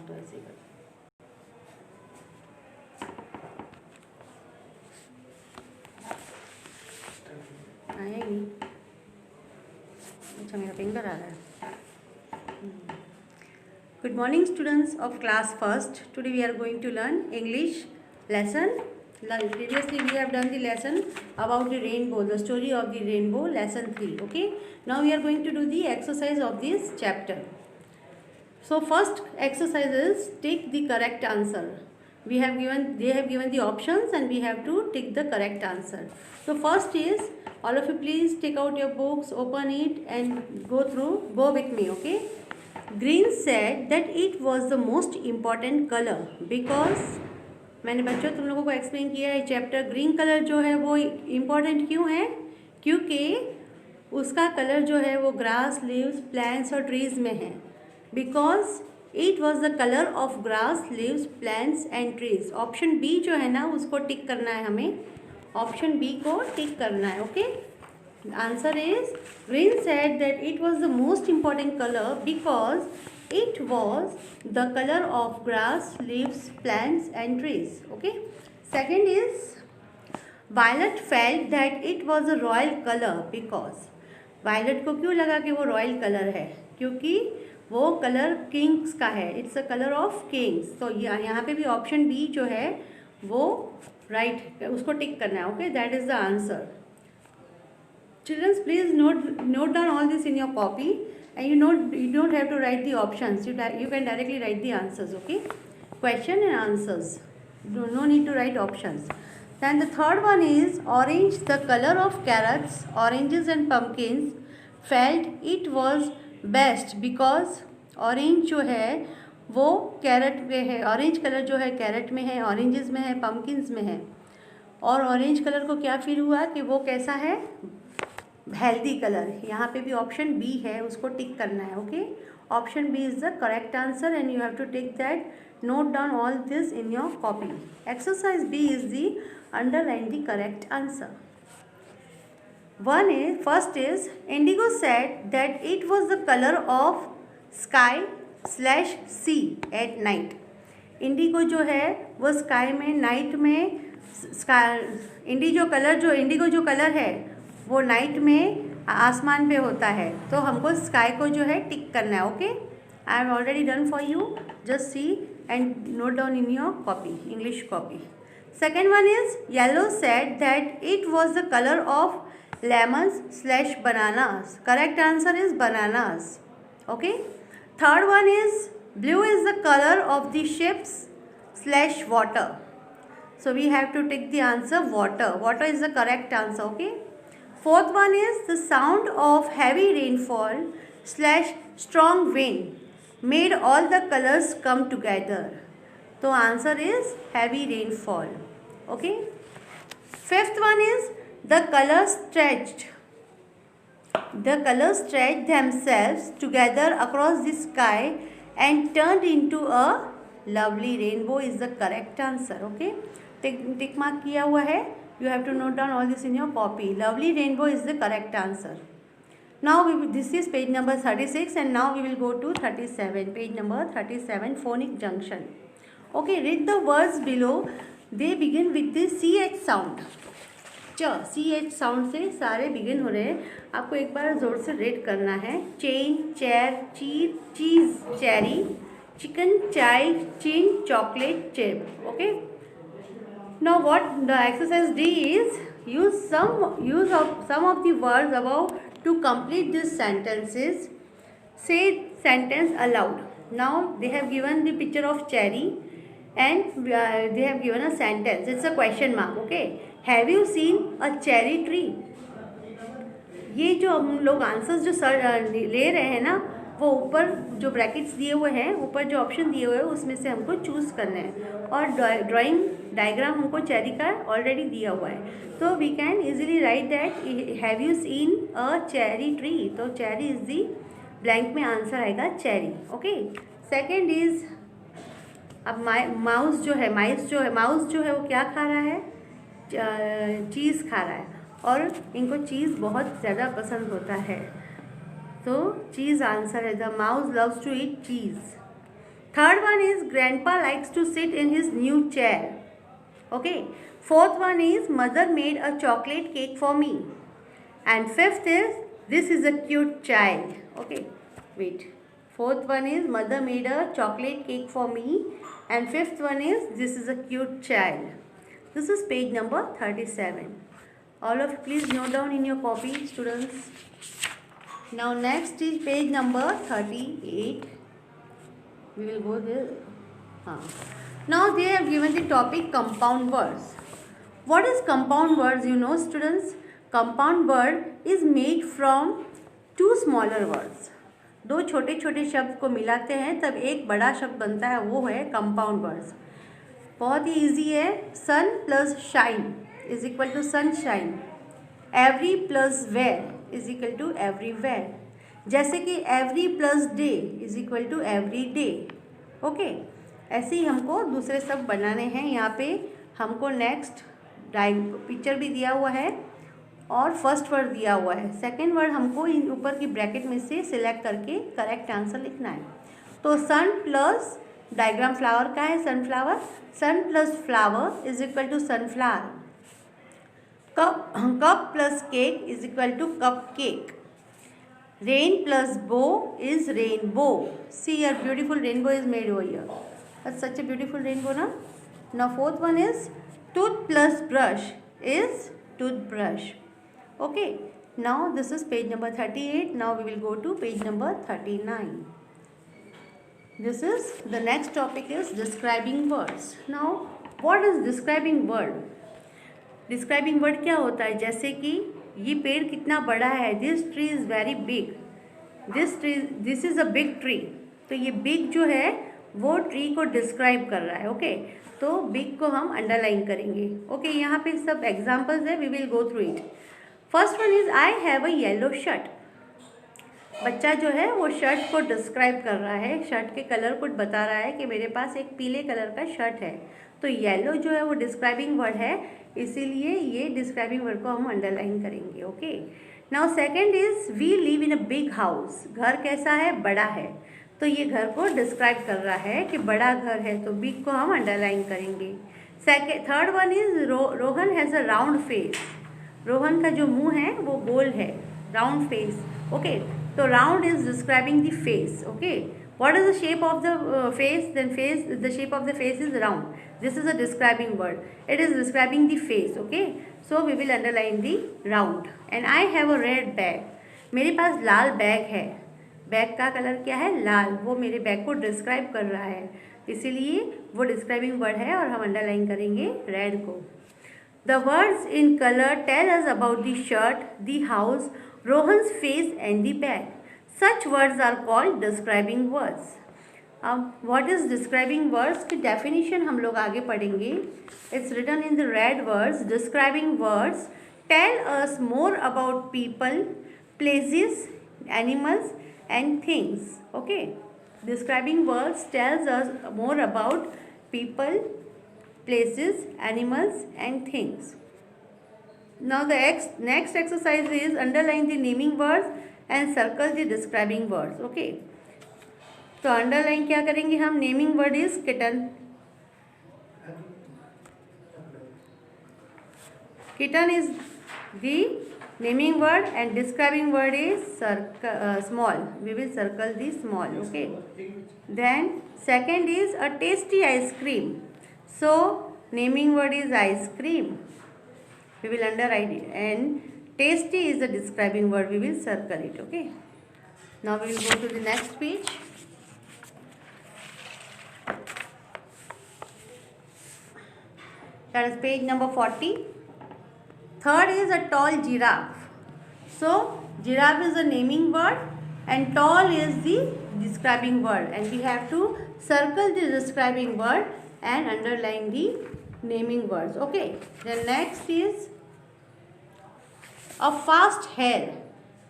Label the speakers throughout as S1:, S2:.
S1: तो ऐसे कर आएगी। अच्छा मेरा फिंगर आ रहा है। Good morning students of class first. Today we are going to learn English lesson. Previously we have done the lesson about the rainbow, the story of the rainbow, lesson 3. Okay. Now we are going to do the exercise of this chapter. So first exercise is take the correct answer. They have given the options and we have to take the correct answer. So first is, all of you please take out your books, open it and go with me. Okay. Green said that it was the most important color because, मैंने बच्चों तुम लोगों को explain किया है chapter, green colour जो है वो इम्पॉर्टेंट क्यों है, क्योंकि उसका कलर जो है वो ग्रास, लीव्स, प्लांट्स और ट्रीज में है. Because it was the colour of grass, leaves, plants and trees. Option B जो है ना उसको टिक करना है, हमें ऑप्शन बी को टिक करना है. Okay. Answer is, Green said that it was the most important color because it was the color of grass, leaves, plants and trees. Okay. Second is, Violet felt that it was a royal color because Violet को क्यों लगा कि वो royal colour है, क्योंकि वो colour Kings का है. It's a colour of Kings. तो यहाँ पे भी ऑप्शन बी जो है वो राइट उसको टिक करना है. Okay. That is the answer. Children, please note down all this in your copy, and you don't have to write the options. You can directly write the answers. Okay, question and answers. No need to write options. Then the third one is orange, the color of carrots, oranges and pumpkins. Felt it was best because orange जो है वो carat में है. Orange colour जो है carat में है, oranges में है, पम्पकिन्स में है. और ऑरेंज कलर को क्या फील हुआ कि वो कैसा है, हेल्दी कलर. यहाँ पे भी ऑप्शन बी है, उसको टिक करना है. Okay. Option B is the correct answer and you have to take that. Note down all this in your copy. Exercise B is the underline the correct answer. First is indigo said that it was the colour of sky sea at night. Indigo जो है वो sky में, night में, Indigo जो colour है वो night में आसमान पे होता है. तो हमको स्काई को जो है टिक करना है. Okay. I have already done for you. Just see and note down in your copy, English copy. Second one is yellow said that it was the colour of lemons bananas. Correct answer is bananas. Okay. Third one is blue is the colour of the ships water. So we have to take the answer water. Water is the correct answer. Okay. Fourth one is the sound of heavy rainfall/strong wind made all the colors come together. So answer is heavy rainfall. Okay. Fifth one is the colors stretched themselves together across the sky and turned into a lovely rainbow is the correct answer. Okay. Tick mark किया हुआ है. You have to note down all this in your copy. Lovely rainbow is the correct answer. Now this is page number 36 and now we will go to 37. Page number 37, phonic junction. Okay, read the words below. They begin with the CH sound. CH sound से सारे begin हो रहे हैं. आपको एक बार ज़ोर से read करना है. Chain, chair, cheese, cherry, chicken, chai, chin, chocolate, chip. Okay. Now what the exercise D is, use some of the words above to complete these sentences. Say sentence aloud. Now they have given the picture of cherry and they have given a sentence. It's a question mark. Okay. Have you seen a cherry tree? ये जो हम लोग answers जो ले रहे हैं ना, वो ऊपर जो ब्रैकेट्स दिए हुए हैं, ऊपर जो ऑप्शन दिए हुए हैं उसमें से हमको चूज़ करना है. और ड्राइंग डायग्राम हमको चेरी का ऑलरेडी दिया हुआ है. तो we can easily write that have you seen a cherry tree. तो चेरी इज दी ब्लैंक में आंसर आएगा चेरी. ओके. सेकेंड इज, अब माउस जो है वो क्या खा रहा है, चीज़ खा रहा है. और इनको चीज़ बहुत ज़्यादा पसंद होता है. तो चीज़ आंसर है. The mouse loves to eat cheese. Third one is grandpa likes to sit in his new chair. Okay. Fourth one is mother made a chocolate cake for me. And fifth is this is a cute child. Okay. Wait. Fourth one is mother made a chocolate cake for me. And fifth one is this is a cute child. This is page number 37. All of you please note down in your copy, students. Now next is page number 38. We will go there. Now they have given the topic compound words. What is compound words? You know, students, compound word is made from two smaller words. दो छोटे छोटे शब्द को मिलाते हैं तब एक बड़ा शब्द बनता है, वो है कंपाउंड वर्ड्स. बहुत ही ईजी है. Sun plus shine is equal to sunshine. Every plus where is equal to everywhere. जैसे कि every plus day is equal to every day. Okay, ऐसे ही हमको दूसरे सब बनाने हैं. यहाँ पे हमको नेक्स्ट पिक्चर भी दिया हुआ है और फर्स्ट वर्ड दिया हुआ है. सेकंड वर्ड हमको इन ऊपर की ब्रैकेट में से सिलेक्ट करके करेक्ट आंसर लिखना है. तो सन प्लस डायग्राम फ्लावर का है sunflower. Sun plus flower is equal to sunflower. Cup plus cake is equal to cup cake. Rain plus bow is rainbow. See, your beautiful rainbow is made over here. That's such a beautiful rainbow, na? Now fourth one is tooth plus brush is toothbrush. Okay. Now this is page number 38. Now we will go to page number 39. This is the next topic is describing words. Now what is describing word? Describing word क्या होता है? जैसे कि ये पेड़ कितना बड़ा है. This tree is very big. This is a big tree. तो ये बिग जो है वो ट्री को डिस्क्राइब कर रहा है. ओके, तो बिग को हम अंडरलाइन करेंगे. ओके, यहाँ पे सब एग्जांपल्स है. We will go through it. First one is I have a yellow shirt. बच्चा जो है वो शर्ट को डिस्क्राइब कर रहा है. शर्ट के कलर को बता रहा है कि मेरे पास एक पीले कलर का शर्ट है. तो येलो जो है वो डिस्क्राइबिंग वर्ड है, इसीलिए ये डिस्क्राइबिंग वर्ड को हम अंडरलाइन करेंगे. Okay. Now second is we live in a big house. घर कैसा है? बड़ा है. तो ये घर को डिस्क्राइब कर रहा है कि बड़ा घर है, तो बिग को हम अंडरलाइन करेंगे. Third one is Rohan has a round face. Rohan का जो मुंह है वो गोल है, राउंड फेस. ओके, तो round is describing the face. Okay, what is the shape of the face? Then the shape of the face is round. This is a describing word. It is describing the face. Okay, so we will underline the round. And I have a red bag. मेरे पास लाल bag है. Bag का colour क्या है? लाल. वो मेरे bag को describe कर रहा है, इसीलिए वो डिस्क्राइबिंग वर्ड है और हम अंडरलाइन करेंगे रेड को. The words in color tell us about the shirt, the house, Rohan's face and the bag. Such words are called describing words. अब what is describing words की definition हम लोग आगे पढ़ेंगे. It's written in the red words. Describing words tell us more about people, places, animals and things. Okay. Describing words tells us more about people, places, animals and things. Now the next exercise is underline the naming words and circle the describing words. Okay, तो underline क्या करेंगे हम? Naming word is kitten. Kitten is the naming word and describing word is small. We will circle the small. Okay, then second is a tasty ice cream. So naming word is ice cream. We will underline it. And tasty is the describing word. We will circle it. Okay, now we will go to the next page. That is page number 40. Third is a tall giraffe. So giraffe is a naming word and tall is the describing word, and we have to circle the describing word and underline the naming words. Okay, then next is a fast hare.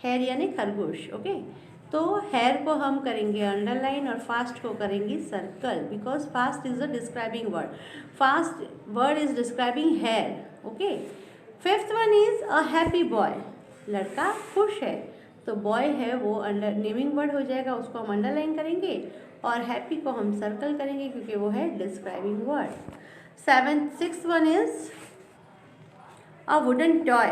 S1: Hare यानी खरगोश. Okay, तो hair को हम करेंगे underline और fast को करेंगे circle, because fast is a describing word. Fast word is describing hare. Okay, fifth one is a happy boy. लड़का खुश है, तो बॉय है वो अंडर नेमिंग वर्ड हो जाएगा, उसको हम अंडरलाइन करेंगे. और हैप्पी को हम सर्कल करेंगे क्योंकि वो है describing word. Six one is a wooden toy.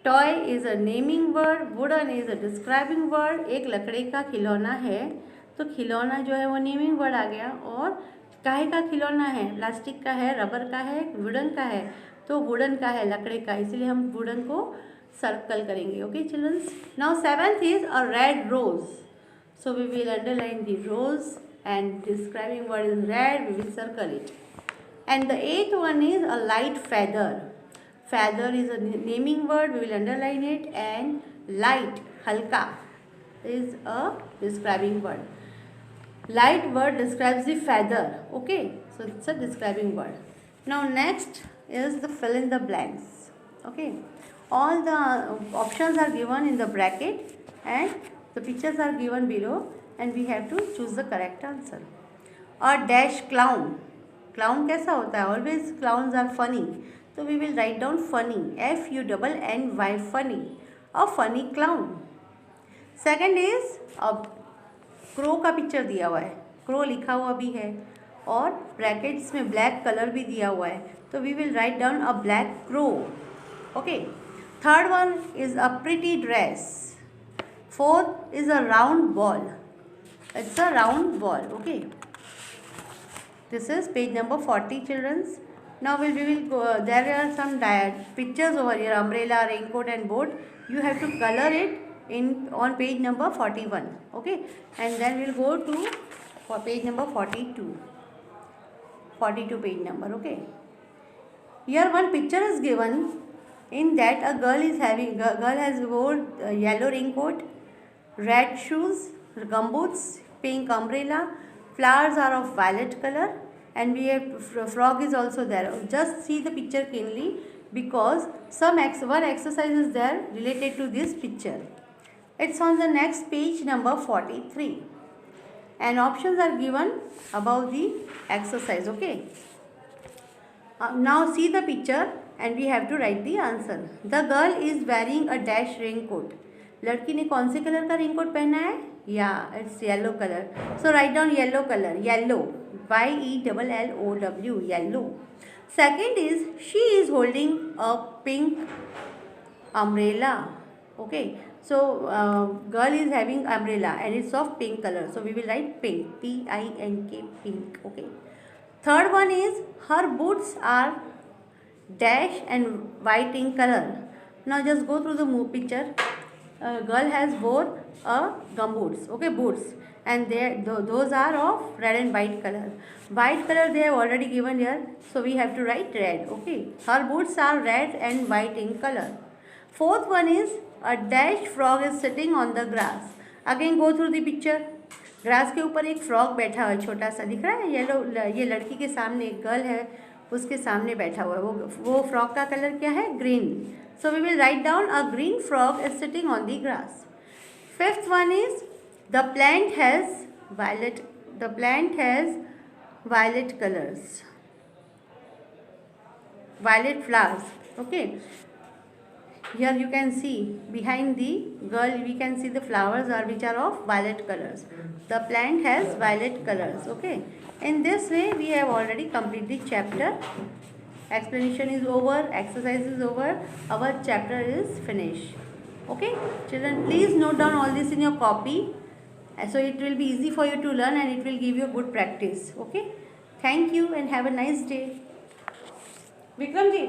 S1: Toy is a naming word, wooden is a describing word. एक लकड़ी का खिलौना है, तो खिलौना जो है वो नेमिंग वर्ड आ गया। और काहे का खिलौना है, प्लास्टिक का है, रबर का है, वुडन का है, तो वुडन का है, लकड़ी का, इसलिए हम वुडन को सर्कल करेंगे। Okay childrens, now seventh is a red rose, so we will underline the rose and describing word is red, we will circle it. And the eighth one is a light feather. Feather is a naming word, we will underline it. And light, halka, is a describing word. Light word describes the feather. Okay, so it's a describing word. Now next is the fill in the blanks. Okay, all the options are given in the bracket and the pictures are given below, and we have to choose the correct answer. A dash clown. Clown कैसा होता है? Always clowns are funny. So we will write down funny. F-U-N-N-Y, funny. A funny clown. Second is a crow का picture दिया हुआ है, crow लिखा हुआ भी है और ब्रैकेट्स में ब्लैक कलर भी दिया हुआ है, तो we will write down a black crow. Okay. Third one is a pretty dress. Fourth is a round ball. It's a round ball. Okay, this is page number 40 childrens. Now we will go, there are some pictures over here, umbrella, raincoat and boat. You have to color it on page number 41. Okay, and then we'll go to page number 42 page number. Okay, here one picture is given. In that a girl has wore yellow raincoat, red shoes, gumboots, pink umbrella, flowers are of violet color, and we have frog is also there. Just see the picture keenly because one exercise is there related to this picture. It's on the next page number 43, and options are given above the exercise. Okay, now see the picture and we have to write the answer. The girl is wearing a dash raincoat. लड़की ने कौन से colour का raincoat पहना है? या it's yellow colour. So write down yellow colour, yellow, YELLOW, yellow. Second is she is holding a pink umbrella. Okay, so girl is having umbrella and it's of pink color, so we will write pink, PINK, pink. Okay. Third one is her boots are dash and white in color. Now just go through the picture. Girl has wore a gumboots, okay, boots, and those are of red and white color. White color they have already given here, so we have to write red. Okay, her boots are red and white in color. Fourth one is a dash frog is sitting on the grass. Again go through the picture. Grass के ऊपर एक frog बैठा हुआ है, छोटा सा दिख रहा है, येलो. ये लड़की के सामने एक गर्ल है, उसके सामने बैठा हुआ है. वो फ्रॉग का कलर क्या है? Green. So we will write down a green frog is sitting on the grass. Fifth one is the plant has violet colors, violet flowers. Okay, here you can see behind the girl we can see the flowers which are of violet colors. The plant has violet colors. Okay, in this way we have already completed the chapter. Explanation is over, exercise is over, our chapter is finished. Okay children, please note down all this in your copy, so it will be easy for you to learn and it will give you good practice. Okay, thank you and have a nice day. Vikram ji,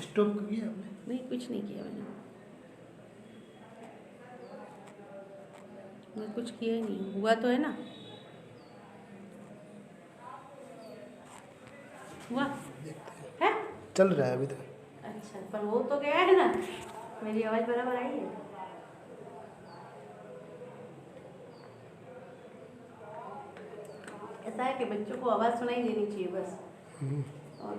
S2: stop किया आपने?
S1: नहीं, कुछ नहीं किया मैंने कुछ किया ही नहीं. हुआ तो है ना? हुआ है?
S2: चल रहा है अभी तक.
S1: अच्छा, पर वो तो गया है ना. मेरी आवाज़ बराबर आई है. ऐसा है कि बच्चों को आवाज़ सुनाई देनी चाहिए बस, और